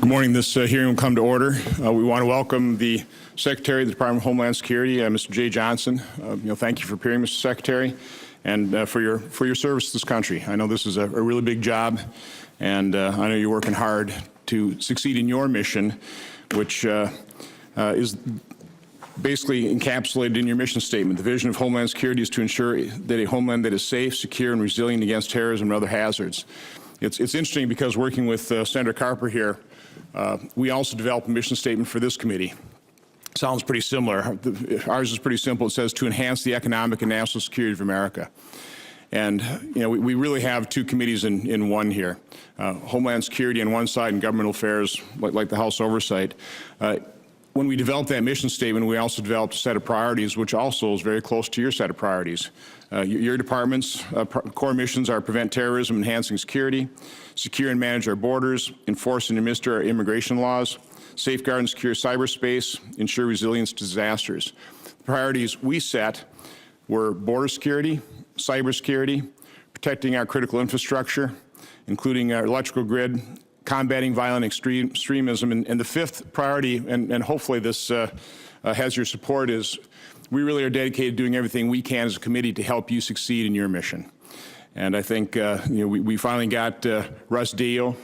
Good morning. This hearing will come to order. We want to welcome the Secretary of the Department of Homeland Security, Mr. Jeh Johnson. Thank you for appearing, Mr. Secretary, and for your service to this country. I know this is a really big job, and I know you're working hard to succeed in your mission, which is basically encapsulated in your mission statement. The vision of Homeland Security is to ensure that a homeland that is safe, secure, and resilient against terrorism and other hazards. It's interesting because working with Senator Carper here, we also developed a mission statement for this committee. Sounds pretty similar. Ours is pretty simple. It says to enhance the economic and national security of America. And we really have two committees in one here. Homeland Security on one side and Governmental Affairs like the House Oversight. When we developed that mission statement, we also developed a set of priorities, which also is very close to your set of priorities. Your department's core missions are prevent terrorism, enhancing security, secure and manage our borders, enforce and administer our immigration laws, safeguard and secure cyberspace, ensure resilience to disasters. The priorities we set were border security, cybersecurity, protecting our critical infrastructure, including our electrical grid, combating violent extremism, and the fifth priority, and hopefully this has your support, is we really are dedicated to doing everything we can as a committee to help you succeed in your mission. And I think we finally got Russ Dio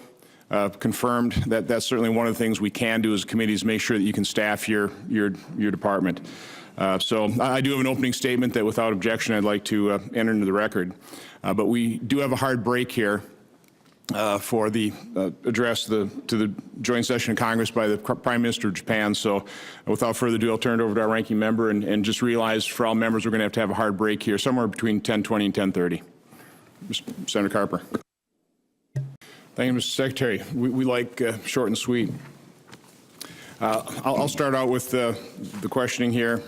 confirmed that that's certainly one of the things we can do as a committee is make sure that you can staff your department. So I do have an opening statement that without objection I'd like to enter into the record. But we do have a hard break here for the address to the joint session of Congress by the Prime Minister of Japan. So without further ado, I'll turn it over to our ranking member and just realize for all members we're going to have a hard break here somewhere between 10:20 and 10:30. Senator Carper. Thank you, Mr. Secretary. We like short and sweet. I'll start out with the questioning here.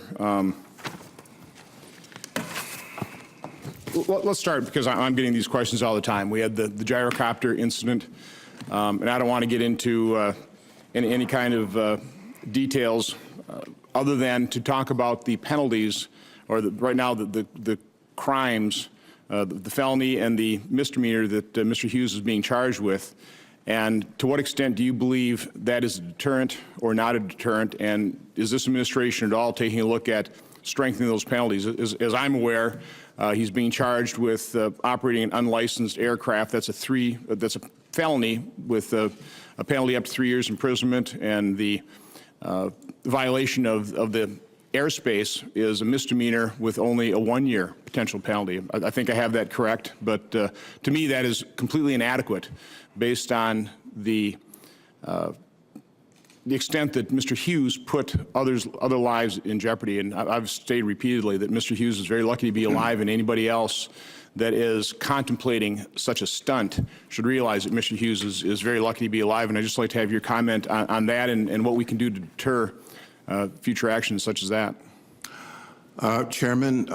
Let's start because I'm getting these questions all the time. We had the gyrocopter incident, and I don't want to get into any kind of details other than to talk about the penalties, or right now the crimes, the felony and the misdemeanor that Mr. Hughes is being charged with, and to what extent do you believe that is a deterrent or not a deterrent, and is this administration at all taking a look at strengthening those penalties? As I'm aware, he's being charged with operating an unlicensed aircraft. That's a felony with a penalty up to 3 years imprisonment, and the violation of the airspace is a misdemeanor with only a 1-year potential penalty. I think I have that correct, but to me that is completely inadequate based on the extent that Mr. Hughes put other lives in jeopardy. And I've stated repeatedly that Mr. Hughes is very lucky to be alive, and anybody else that is contemplating such a stunt should realize that Mr. Hughes is very lucky to be alive. And I'd just like to have your comment on that and what we can do to deter future actions such as that. Chairman,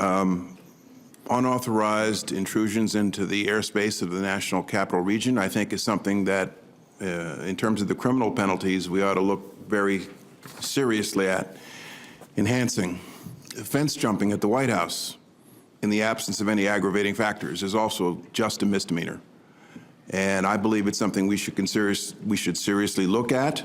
unauthorized intrusions into the airspace of the National Capital Region, I think, is something that in terms of the criminal penalties, we ought to look very seriously at. Enhancing fence jumping at the White House in the absence of any aggravating factors is also just a misdemeanor. And I believe it's something we should seriously look at.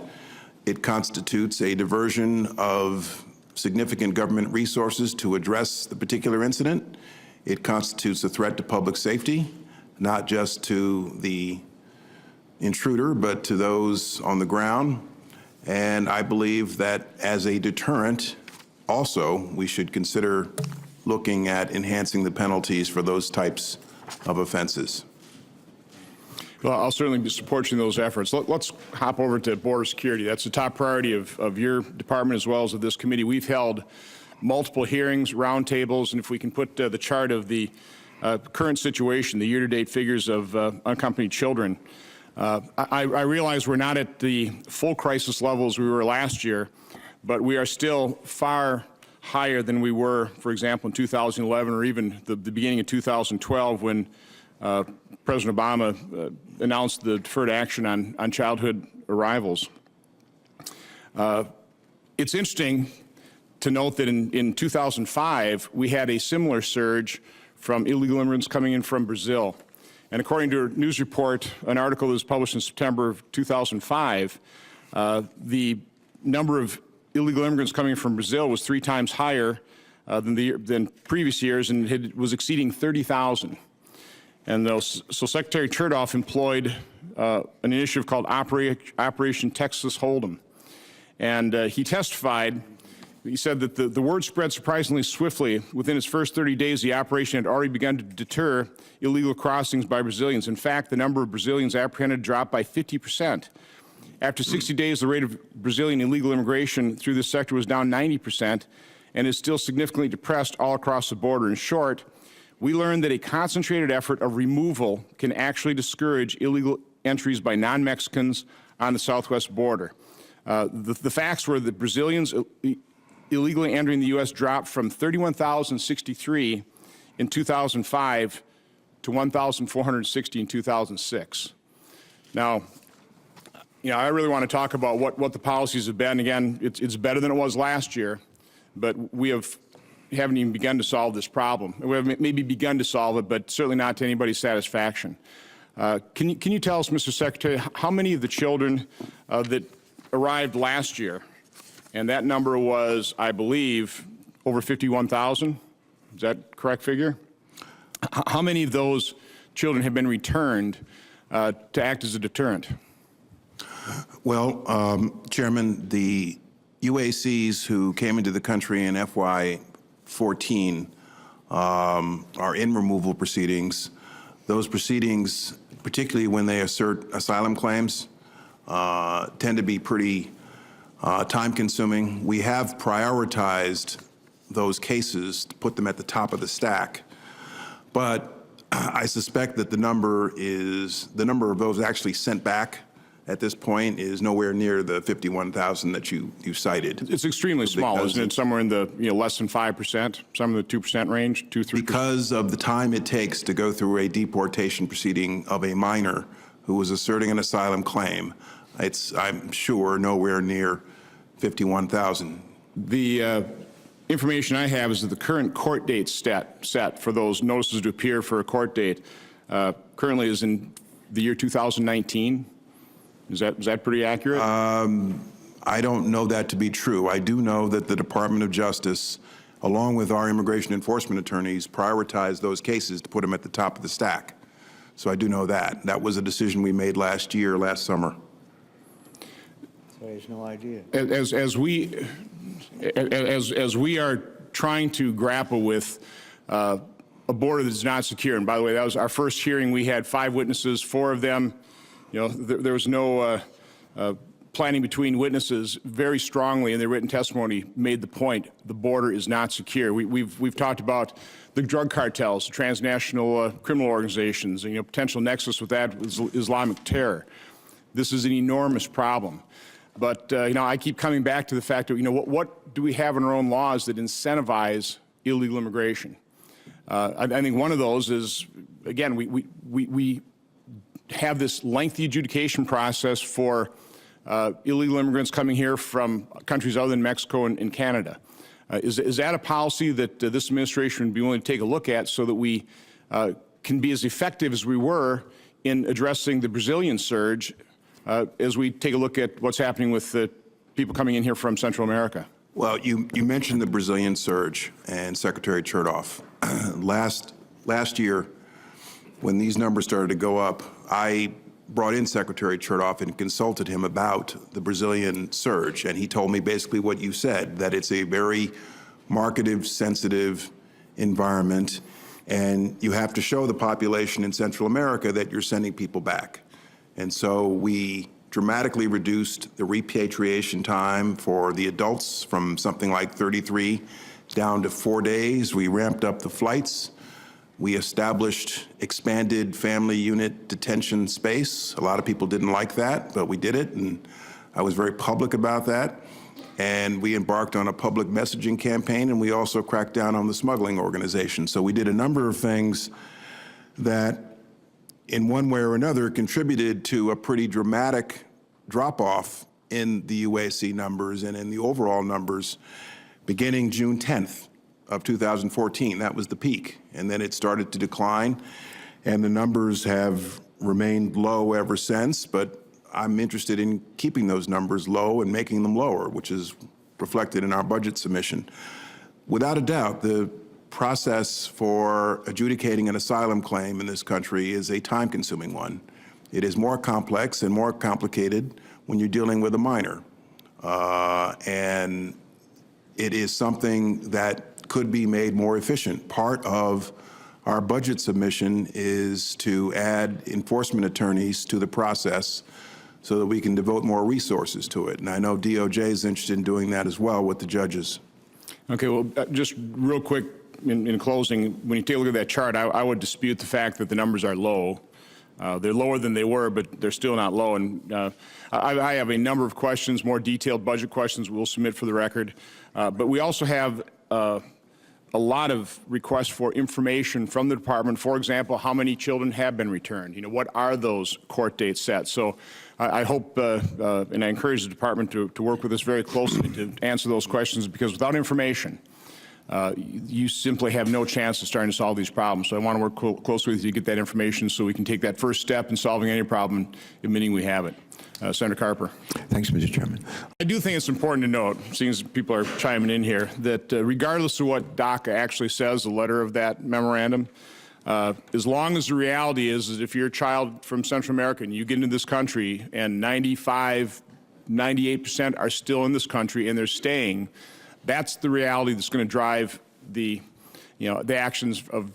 It constitutes a diversion of significant government resources to address the particular incident. It constitutes a threat to public safety, not just to the intruder, but to those on the ground. And I believe that as a deterrent, also, we should consider looking at enhancing the penalties for those types of offenses. Well, I'll certainly support you in those efforts. Let's hop over to border security. That's the top priority of your department as well as of this committee. We've held multiple hearings, roundtables, and if we can put the chart of the current situation, the year-to-date figures of unaccompanied children, I realize we're not at the full crisis levels we were last year, but we are still far higher than we were, for example, in 2011 or even the beginning of 2012 when President Obama announced the deferred action on childhood arrivals. It's interesting to note that in 2005, we had a similar surge from illegal immigrants coming in from Brazil. And according to a news report, an article that was published in September of 2005, The number of illegal immigrants coming from Brazil was 3 times higher than previous years, and it was exceeding 30,000. And so Secretary Chertoff employed an initiative called Operation Texas Hold'em. And he testified, he said that the word spread surprisingly swiftly. Within its first 30 days, the operation had already begun to deter illegal crossings by Brazilians. In fact, the number of Brazilians apprehended dropped by 50%. After 60 days, the rate of Brazilian illegal immigration through this sector was down 90% and is still significantly depressed all across the border. In short, we learned that a concentrated effort of removal can actually discourage illegal entries by non-Mexicans on the southwest border. The facts were that Brazilians illegally entering the U.S. dropped from 31,063 in 2005 to 1,460 in 2006. Now, I really want to talk about what the policies have been. Again, it's better than it was last year, but we haven't even begun to solve this problem. We have maybe begun to solve it, but certainly not to anybody's satisfaction. Can you tell us, Mr. Secretary, how many of the children that arrived last year, and that number was, I believe, over 51,000? Is that a correct figure? How many of those children have been returned to act as a deterrent? Well, Chairman, the UACs who came into the country in FY14 are in removal proceedings. Those proceedings, particularly when they assert asylum claims, tend to be pretty time-consuming. We have prioritized those cases to put them at the top of the stack, but I suspect that the number of those actually sent back at this point is nowhere near the 51,000 that you cited. It's extremely small, isn't it? Somewhere in the less than 5%, some of the 2% range, 2-3%. Because of the time it takes to go through a deportation proceeding of a minor who was asserting an asylum claim, it's, I'm sure, nowhere near 51,000. The information I have is that the current court date set for those notices to appear for a court date currently is in the year 2019. Is that pretty accurate? I don't know that to be true. I do know that the Department of Justice, along with our immigration enforcement attorneys, prioritize those cases to put them at the top of the stack. So I do know that. That was a decision we made last summer. So there's no idea. As we are trying to grapple with a border that is not secure, and by the way, that was our first hearing. We had 5 witnesses, 4 of them. There was no planning between witnesses. Very strongly in their written testimony made the point the border is not secure. We've talked about the drug cartels, transnational criminal organizations, and potential nexus with that is Islamic terror. This is an enormous problem. But I keep coming back to the fact that what do we have in our own laws that incentivize illegal immigration? I think one of those is, again, we have this lengthy adjudication process for illegal immigrants coming here from countries other than Mexico and Canada. Is that a policy that this administration would be willing to take a look at so that we can be as effective as we were in addressing the Brazilian surge as we take a look at what's happening with the people coming in here from Central America? Well, you mentioned the Brazilian surge and Secretary Chertoff. Last year, when these numbers started to go up, I brought in Secretary Chertoff and consulted him about the Brazilian surge, and he told me basically what you said, that it's a very marketing-sensitive environment, and you have to show the population in Central America that you're sending people back. And so we dramatically reduced the repatriation time for the adults from something like 33 down to 4 days. We ramped up the flights. We established expanded family unit detention space. A lot of people didn't like that, but we did it, and I was very public about that. And we embarked on a public messaging campaign, and we also cracked down on the smuggling organization. So we did a number of things that, in one way or another, contributed to a pretty dramatic drop-off in the UAC numbers and in the overall numbers beginning June 10th. Of 2014. That was the peak. And then it started to decline, and the numbers have remained low ever since. But I'm interested in keeping those numbers low and making them lower, which is reflected in our budget submission. Without a doubt, the process for adjudicating an asylum claim in this country is a time-consuming one. It is more complex and more complicated when you're dealing with a minor. And it is something that could be made more efficient. Part of our budget submission is to add enforcement attorneys to the process so that we can devote more resources to it. And I know DOJ is interested in doing that as well with the judges. Okay, well, just real quick in closing, when you take a look at that chart, I would dispute the fact that the numbers are low. They're lower than they were, but they're still not low. And I have a number of questions, more detailed budget questions we'll submit for the record. But we also have a lot of requests for information from the department. For example, how many children have been returned? You know, what are those court dates set? So I hope and I encourage the department to work with us very closely to answer those questions, because without information, you simply have no chance of starting to solve these problems. So I want to work closely with you to get that information so we can take that first step in solving any problem, admitting we have it. Senator Carper. Thanks, Mr. Chairman. I do think it's important to note, seeing as people are chiming in here, that regardless of what DACA actually says, the letter of that memorandum, as long as the reality is that if you're a child from Central America and you get into this country and 95, 98% are still in this country and they're staying, that's the reality that's going to drive the actions of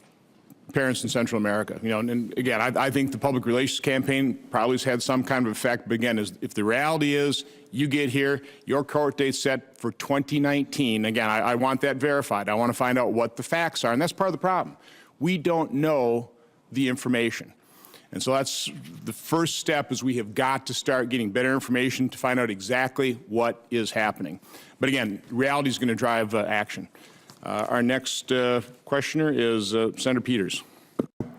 parents in Central America. And again, I think the public relations campaign probably has had some kind of effect. But again, if the reality is you get here, your court date's set for 2019. Again, I want that verified. I want to find out what the facts are, and that's part of the problem. We don't know the information. And so that's the first step, is we have got to start getting better information to find out exactly what is happening. But again, reality is going to drive action. Our next questioner is Senator Peters.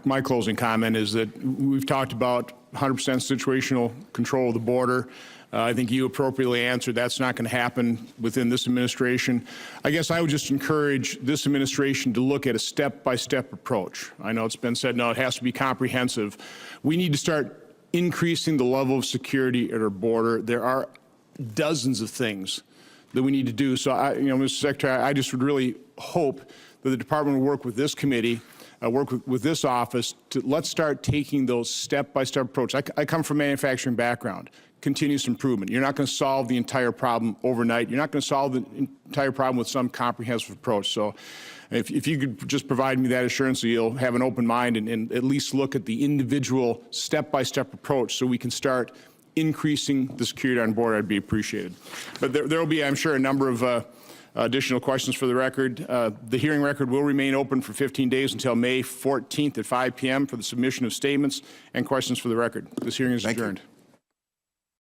My closing comment is that we've talked about 100% situational control of the border. I think you appropriately answered that's not going to happen within this administration. I guess I would just encourage this administration to look at a step-by-step approach. I know it's been said, no, it has to be comprehensive. We need to start increasing the level of security at our border. There are dozens of things that we need to do. So, Mr. Secretary, I just would really hope that the department will work with this committee, work with this office to let's start taking those step-by-step approaches. I come from a manufacturing background. Continuous improvement. You're not going to solve the entire problem overnight. You're not going to solve the entire problem with some comprehensive approach. So if you could just provide me that assurance that you'll have an open mind and at least look at the individual step-by-step approach so we can start increasing the security on board, I'd be appreciated. But there will be, I'm sure, a number of additional questions for the record. The hearing record will remain open for 15 days until May 14th at 5 p.m. for the submission of statements and questions for the record. This hearing is adjourned.